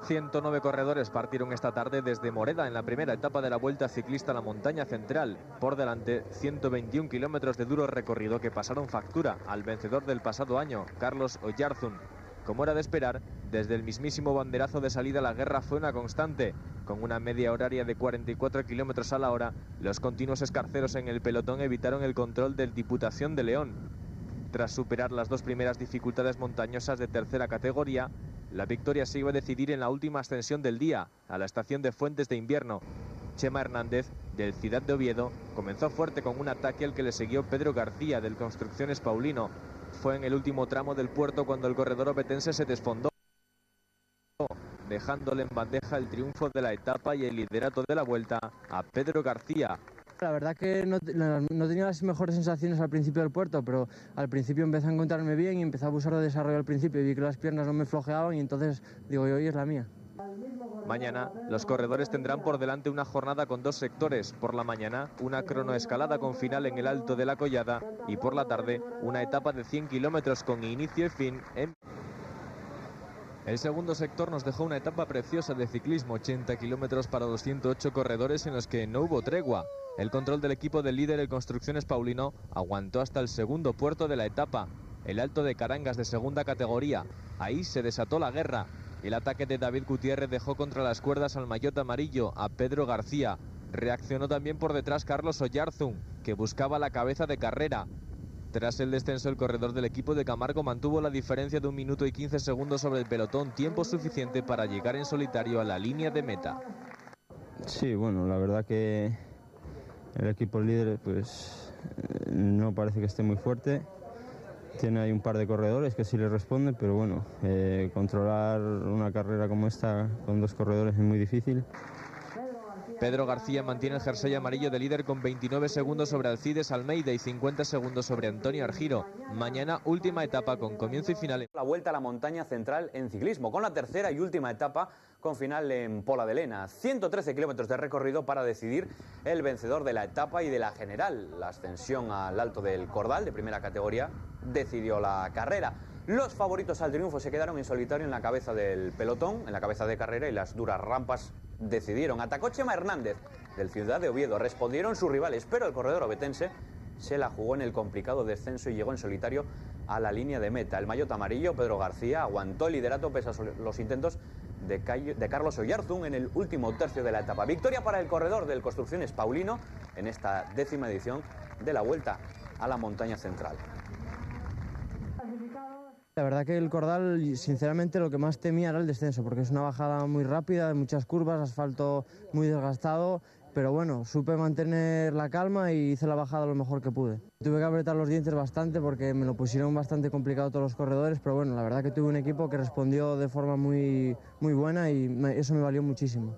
109 corredores partieron esta tarde desde Moreda en la primera etapa de la Vuelta Ciclista a la Montaña Central. Por delante, 121 kilómetros de duro recorrido que pasaron factura al vencedor del pasado año, Carlos Oyarzún. Como era de esperar, desde el mismísimo banderazo de salida la guerra fue una constante. Con una media horaria de 44 kilómetros a la hora, los continuos escarceros en el pelotón evitaron el control del Diputación de León. Tras superar las dos primeras dificultades montañosas de tercera categoría, la victoria se iba a decidir en la última ascensión del día, a la estación de Fuentes de Invierno. Chema Hernández, del Ciudad de Oviedo, comenzó fuerte con un ataque al que le siguió Pedro García, del Construcciones Paulino. Fue en el último tramo del puerto cuando el corredor ovetense se desfondó, dejándole en bandeja el triunfo de la etapa y el liderato de la vuelta a Pedro García. La verdad que no tenía las mejores sensaciones al principio del puerto, pero al principio empecé a encontrarme bien y empecé a abusar de desarrollo al principio y vi que las piernas no me flojeaban y entonces digo, hoy es la mía. Mañana los corredores tendrán por delante una jornada con dos sectores. Por la mañana una cronoescalada con final en el Alto de la Collada y por la tarde una etapa de 100 kilómetros con inicio y fin en... El segundo sector nos dejó una etapa preciosa de ciclismo, 80 kilómetros para los 108 corredores en los que no hubo tregua. El control del equipo del líder, el Construcciones Paulino, aguantó hasta el segundo puerto de la etapa, el Alto de Carangas de segunda categoría. Ahí se desató la guerra. El ataque de David Gutiérrez dejó contra las cuerdas al maillot amarillo, a Pedro García. Reaccionó también por detrás Carlos Oyarzún, que buscaba la cabeza de carrera. Tras el descenso, el corredor del equipo de Camargo mantuvo la diferencia de 1 minuto y 15 segundos sobre el pelotón, tiempo suficiente para llegar en solitario a la línea de meta. Sí, bueno, la verdad que el equipo líder pues no parece que esté muy fuerte. Tiene ahí un par de corredores que sí le responden, pero bueno, controlar una carrera como esta con dos corredores es muy difícil. Pedro García mantiene el jersey amarillo de líder con 29 segundos sobre Alcides Almeida y 50 segundos sobre Antonio Argiro. Mañana última etapa con comienzo y final. La Vuelta a la Montaña Central en ciclismo, con la tercera y última etapa con final en Pola de Lena. 113 kilómetros de recorrido para decidir el vencedor de la etapa y de la general. La ascensión al Alto del Cordal de primera categoría decidió la carrera. Los favoritos al triunfo se quedaron en solitario en la cabeza del pelotón, en la cabeza de carrera, y las duras rampas decidieron. Atacó Chema Hernández, del Ciudad de Oviedo. Respondieron sus rivales, pero el corredor ovetense se la jugó en el complicado descenso y llegó en solitario a la línea de meta. El maillot amarillo, Pedro García, aguantó el liderato pese a los intentos de Carlos Oyarzún en el último tercio de la etapa. Victoria para el corredor del Construcciones Paulino en esta 10ª edición de la Vuelta a la Montaña Central. La verdad que el Cordal, sinceramente, lo que más temía era el descenso, porque es una bajada muy rápida, muchas curvas, asfalto muy desgastado, pero bueno, supe mantener la calma y hice la bajada lo mejor que pude. Tuve que apretar los dientes bastante porque me lo pusieron bastante complicado todos los corredores, pero bueno, la verdad que tuve un equipo que respondió de forma muy buena y eso me valió muchísimo.